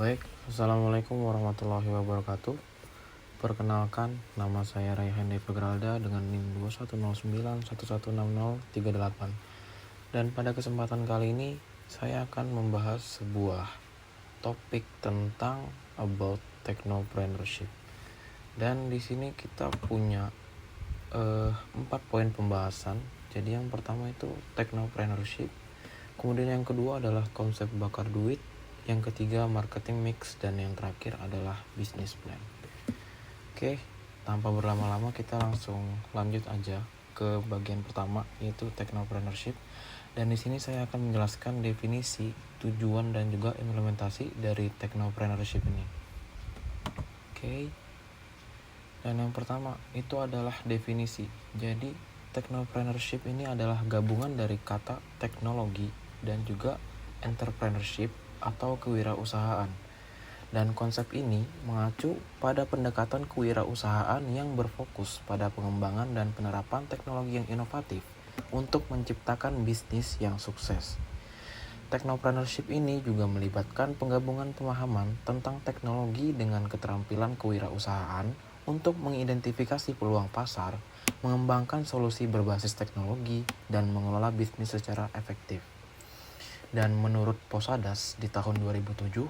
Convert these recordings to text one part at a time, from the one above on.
Baik, Assalamualaikum warahmatullahi wabarakatuh. Perkenalkan, nama saya Raihan Deva Geralda dengan NIM 2109116038. Dan pada kesempatan kali ini, saya akan membahas sebuah topik tentang about technopreneurship. Dan di sini kita punya 4 poin pembahasan. Jadi yang pertama itu technopreneurship. Kemudian yang kedua adalah konsep bakar duit. Yang ketiga marketing mix, dan yang terakhir adalah business plan. Oke, tanpa berlama-lama kita langsung lanjut aja ke bagian pertama, yaitu technopreneurship. Dan di sini saya akan menjelaskan definisi, tujuan, dan juga implementasi dari technopreneurship ini. Oke. Dan yang pertama itu adalah definisi. Jadi technopreneurship ini adalah gabungan dari kata teknologi dan juga entrepreneurship atau kewirausahaan. Dan konsep ini mengacu pada pendekatan kewirausahaan yang berfokus pada pengembangan dan penerapan teknologi yang inovatif untuk menciptakan bisnis yang sukses. Technopreneurship ini juga melibatkan penggabungan pemahaman tentang teknologi dengan keterampilan kewirausahaan untuk mengidentifikasi peluang pasar, mengembangkan solusi berbasis teknologi, dan mengelola bisnis secara efektif. Dan menurut Posadas di tahun 2007,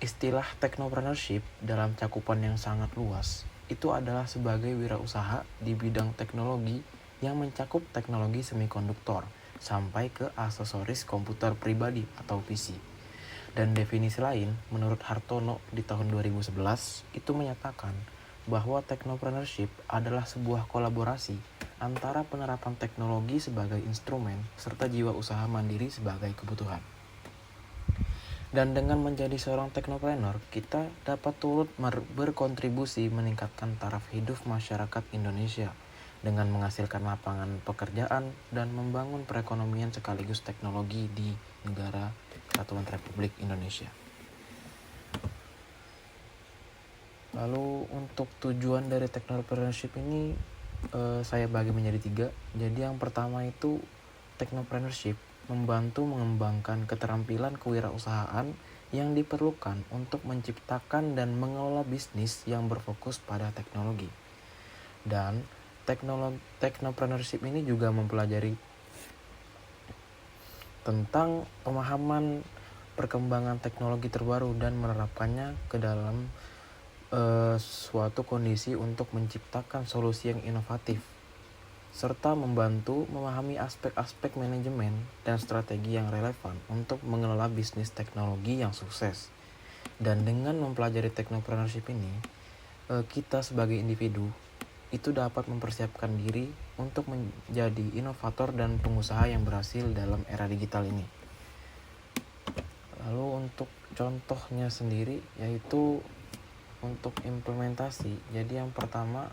istilah technopreneurship dalam cakupan yang sangat luas itu adalah sebagai wirausaha di bidang teknologi yang mencakup teknologi semikonduktor sampai ke aksesoris komputer pribadi atau PC. Dan definisi lain menurut Hartono di tahun 2011 itu menyatakan bahwa technopreneurship adalah sebuah kolaborasi antara penerapan teknologi sebagai instrumen serta jiwa usaha mandiri sebagai kebutuhan. Dan dengan menjadi seorang teknopreneur, kita dapat turut berkontribusi meningkatkan taraf hidup masyarakat Indonesia dengan menghasilkan lapangan pekerjaan dan membangun perekonomian sekaligus teknologi di negara Kesatuan Republik Indonesia. Lalu untuk tujuan dari technopreneurship ini saya bagi menjadi 3. Jadi yang pertama itu technopreneurship membantu mengembangkan keterampilan kewirausahaan yang diperlukan untuk menciptakan dan mengelola bisnis yang berfokus pada teknologi. Dan technopreneurship ini juga mempelajari tentang pemahaman perkembangan teknologi terbaru dan menerapkannya ke dalam suatu kondisi untuk menciptakan solusi yang inovatif, serta membantu memahami aspek-aspek manajemen dan strategi yang relevan untuk mengelola bisnis teknologi yang sukses. Dan dengan mempelajari technopreneurship ini, kita sebagai individu itu dapat mempersiapkan diri untuk menjadi inovator dan pengusaha yang berhasil dalam era digital ini. Lalu untuk contohnya sendiri yaitu untuk implementasi. Jadi yang pertama,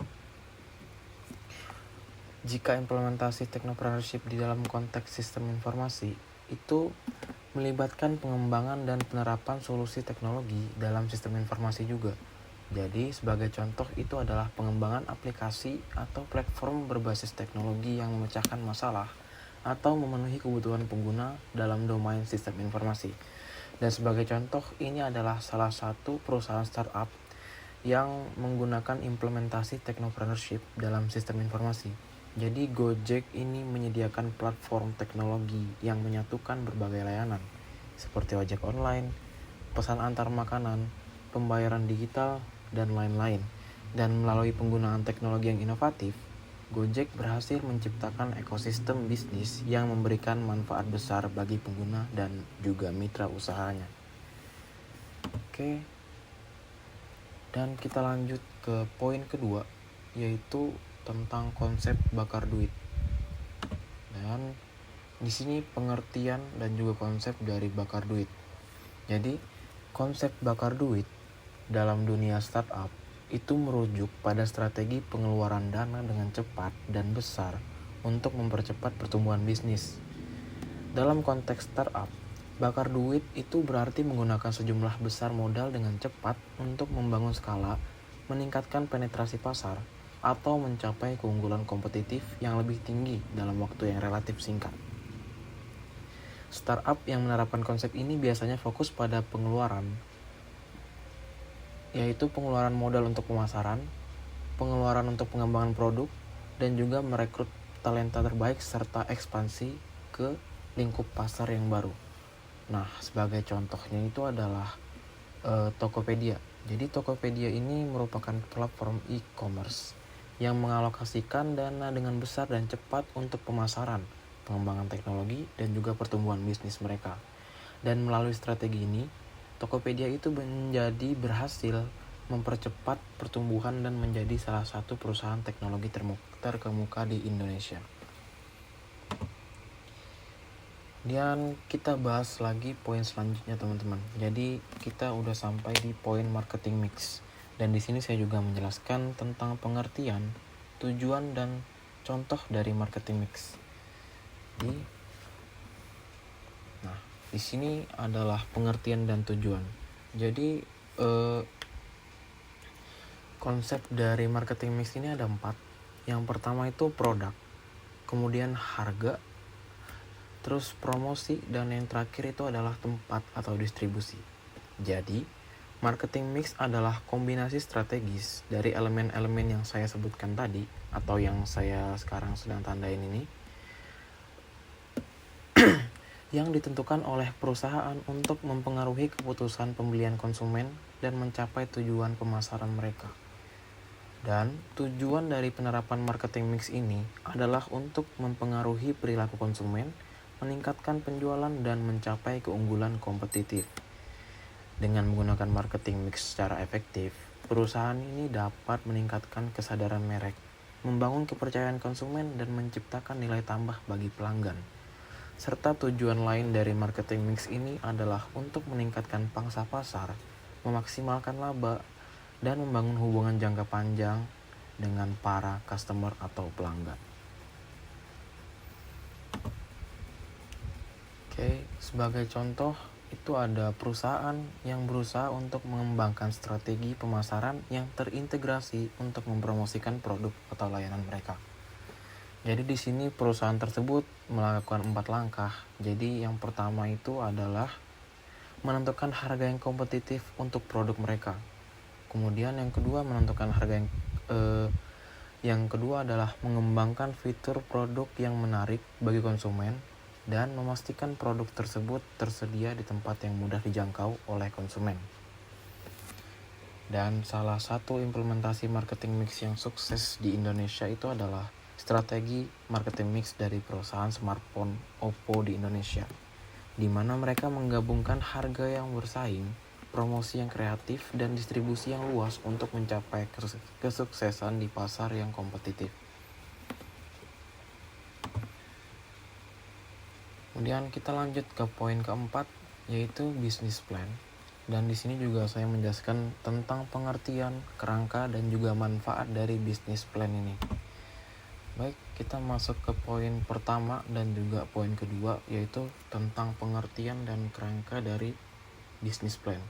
jika implementasi technopreneurship di dalam konteks sistem informasi itu melibatkan pengembangan dan penerapan solusi teknologi dalam sistem informasi juga. Jadi sebagai contoh itu adalah pengembangan aplikasi atau platform berbasis teknologi yang memecahkan masalah atau memenuhi kebutuhan pengguna dalam domain sistem informasi. Dan sebagai contoh ini adalah salah satu perusahaan startup yang menggunakan implementasi technopreneurship dalam sistem informasi. Jadi Gojek ini menyediakan platform teknologi yang menyatukan berbagai layanan seperti ojek online, pesan antar makanan, pembayaran digital, dan lain-lain. Dan melalui penggunaan teknologi yang inovatif, Gojek berhasil menciptakan ekosistem bisnis yang memberikan manfaat besar bagi pengguna dan juga mitra usahanya. Oke. Dan kita lanjut ke poin kedua, yaitu tentang konsep bakar duit. Dan di sini pengertian dan juga konsep dari bakar duit. Jadi, konsep bakar duit dalam dunia startup itu merujuk pada strategi pengeluaran dana dengan cepat dan besar untuk mempercepat pertumbuhan bisnis. Dalam konteks startup, bakar duit itu berarti menggunakan sejumlah besar modal dengan cepat untuk membangun skala, meningkatkan penetrasi pasar, atau mencapai keunggulan kompetitif yang lebih tinggi dalam waktu yang relatif singkat. Startup yang menerapkan konsep ini biasanya fokus pada pengeluaran yaitu pengeluaran modal untuk pemasaran, pengeluaran untuk pengembangan produk, dan juga merekrut talenta terbaik serta ekspansi ke lingkup pasar yang baru. Nah, sebagai contohnya itu adalah Tokopedia. Jadi Tokopedia ini merupakan platform e-commerce yang mengalokasikan dana dengan besar dan cepat untuk pemasaran, pengembangan teknologi, dan juga pertumbuhan bisnis mereka. Dan melalui strategi ini, Tokopedia itu menjadi berhasil mempercepat pertumbuhan dan menjadi salah satu perusahaan teknologi terkemuka di Indonesia. Dan kita bahas lagi poin selanjutnya teman-teman. Jadi kita udah sampai di poin marketing mix. Dan di sini saya juga menjelaskan tentang pengertian, tujuan dan contoh dari marketing mix. Nah, di sini adalah pengertian dan tujuan. Jadi konsep dari marketing mix ini ada 4. Yang pertama itu produk, kemudian harga, terus promosi, dan yang terakhir itu adalah tempat atau distribusi. Jadi, marketing mix adalah kombinasi strategis dari elemen-elemen yang saya sebutkan tadi, atau yang saya sekarang sedang tandain ini, yang ditentukan oleh perusahaan untuk mempengaruhi keputusan pembelian konsumen dan mencapai tujuan pemasaran mereka. Dan tujuan dari penerapan marketing mix ini adalah untuk mempengaruhi perilaku konsumen, meningkatkan penjualan, dan mencapai keunggulan kompetitif. Dengan menggunakan marketing mix secara efektif, perusahaan ini dapat meningkatkan kesadaran merek, membangun kepercayaan konsumen, dan menciptakan nilai tambah bagi pelanggan. Serta tujuan lain dari marketing mix ini adalah untuk meningkatkan pangsa pasar, memaksimalkan laba, dan membangun hubungan jangka panjang dengan para customer atau pelanggan. Oke, sebagai contoh itu ada perusahaan yang berusaha untuk mengembangkan strategi pemasaran yang terintegrasi untuk mempromosikan produk atau layanan mereka. Jadi di sini perusahaan tersebut melakukan 4 langkah. Jadi yang pertama itu adalah menentukan harga yang kompetitif untuk produk mereka. Kemudian yang kedua menentukan harga yang kedua adalah mengembangkan fitur produk yang menarik bagi konsumen dan memastikan produk tersebut tersedia di tempat yang mudah dijangkau oleh konsumen. Dan salah satu implementasi marketing mix yang sukses di Indonesia itu adalah strategi marketing mix dari perusahaan smartphone Oppo di Indonesia, di mana mereka menggabungkan harga yang bersaing, promosi yang kreatif, dan distribusi yang luas untuk mencapai kesuksesan di pasar yang kompetitif. Kemudian kita lanjut ke poin keempat, yaitu business plan. Dan di sini juga saya menjelaskan tentang pengertian, kerangka, dan juga manfaat dari business plan ini. Baik, kita masuk ke poin pertama dan juga poin kedua, yaitu tentang pengertian dan kerangka dari business plan.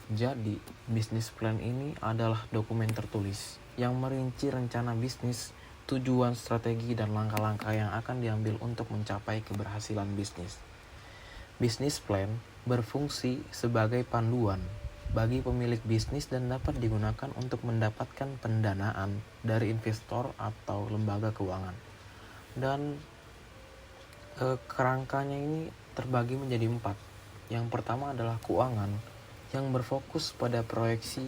Jadi, business plan ini adalah dokumen tertulis yang merinci rencana bisnis, tujuan, strategi, dan langkah-langkah yang akan diambil untuk mencapai keberhasilan bisnis. Business plan berfungsi sebagai panduan bagi pemilik bisnis dan dapat digunakan untuk mendapatkan pendanaan dari investor atau lembaga keuangan. Dan kerangkanya ini terbagi menjadi 4. Yang pertama adalah keuangan, yang berfokus pada proyeksi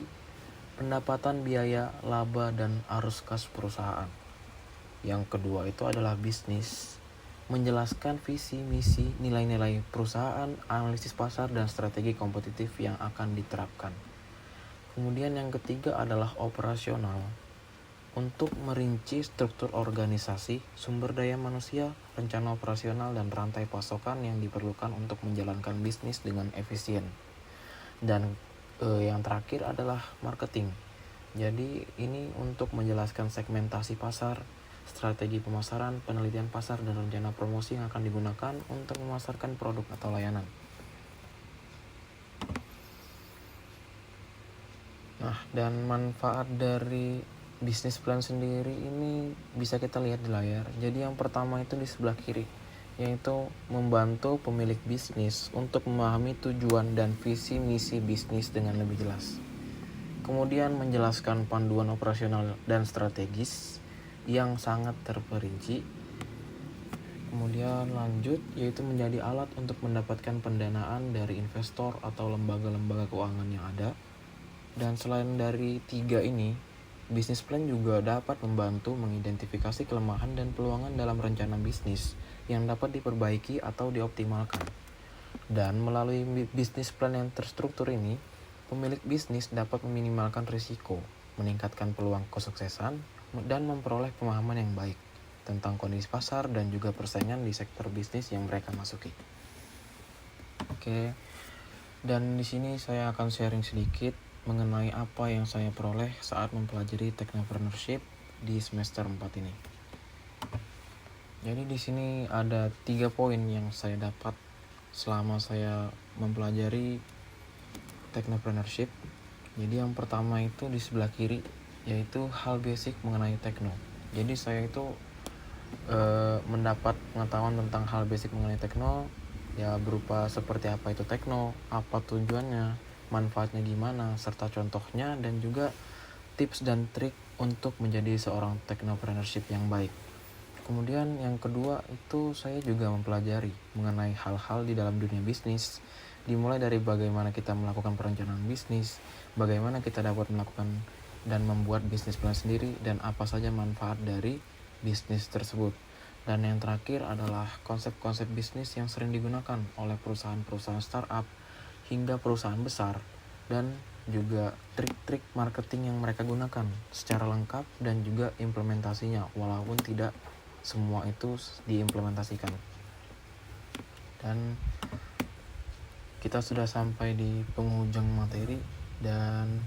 pendapatan, biaya, laba, dan arus kas perusahaan. Yang kedua itu adalah bisnis, menjelaskan visi, misi, nilai-nilai perusahaan, analisis pasar, dan strategi kompetitif yang akan diterapkan. Kemudian yang ketiga adalah operasional, untuk merinci struktur organisasi, sumber daya manusia, rencana operasional, dan rantai pasokan yang diperlukan untuk menjalankan bisnis dengan efisien. Dan yang terakhir adalah marketing. Jadi ini untuk menjelaskan segmentasi pasar, strategi pemasaran, penelitian pasar, dan rencana promosi yang akan digunakan untuk memasarkan produk atau layanan. Nah, dan manfaat dari business plan sendiri ini bisa kita lihat di layar. Jadi yang pertama itu di sebelah kiri, yaitu membantu pemilik bisnis untuk memahami tujuan dan visi misi bisnis dengan lebih jelas. Kemudian menjelaskan panduan operasional dan strategis yang sangat terperinci. Kemudian lanjut, yaitu menjadi alat untuk mendapatkan pendanaan dari investor atau lembaga-lembaga keuangan yang ada. Dan selain dari 3 ini, bisnis plan juga dapat membantu mengidentifikasi kelemahan dan peluangan dalam rencana bisnis yang dapat diperbaiki atau dioptimalkan. Dan melalui bisnis plan yang terstruktur ini, pemilik bisnis dapat meminimalkan risiko, meningkatkan peluang kesuksesan, dan memperoleh pemahaman yang baik tentang kondisi pasar dan juga persaingan di sektor bisnis yang mereka masuki. Oke. Dan di sini saya akan sharing sedikit mengenai apa yang saya peroleh saat mempelajari Technopreneurship di semester 4 ini. Jadi di sini ada 3 poin yang saya dapat selama saya mempelajari Technopreneurship. Jadi yang pertama itu di sebelah kiri, yaitu hal basic mengenai tekno. Jadi saya itu mendapat pengetahuan tentang hal basic mengenai tekno, ya berupa seperti apa itu tekno, apa tujuannya, manfaatnya gimana, serta contohnya, dan juga tips dan trik untuk menjadi seorang technopreneurship yang baik. Kemudian yang kedua itu saya juga mempelajari mengenai hal-hal di dalam dunia bisnis, dimulai dari bagaimana kita melakukan perencanaan bisnis, bagaimana kita dapat melakukan dan membuat bisnis plan sendiri, dan apa saja manfaat dari bisnis tersebut. Dan yang terakhir adalah konsep-konsep bisnis yang sering digunakan oleh perusahaan-perusahaan startup hingga perusahaan besar, dan juga trik-trik marketing yang mereka gunakan secara lengkap dan juga implementasinya, walaupun tidak semua itu diimplementasikan. Dan kita sudah sampai di penghujung materi, dan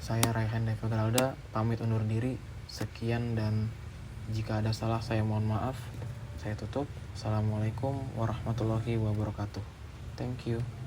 saya Raihan Deva Geralda pamit undur diri. Sekian, dan jika ada salah saya mohon maaf. Saya tutup. Assalamualaikum warahmatullahi wabarakatuh. Thank you.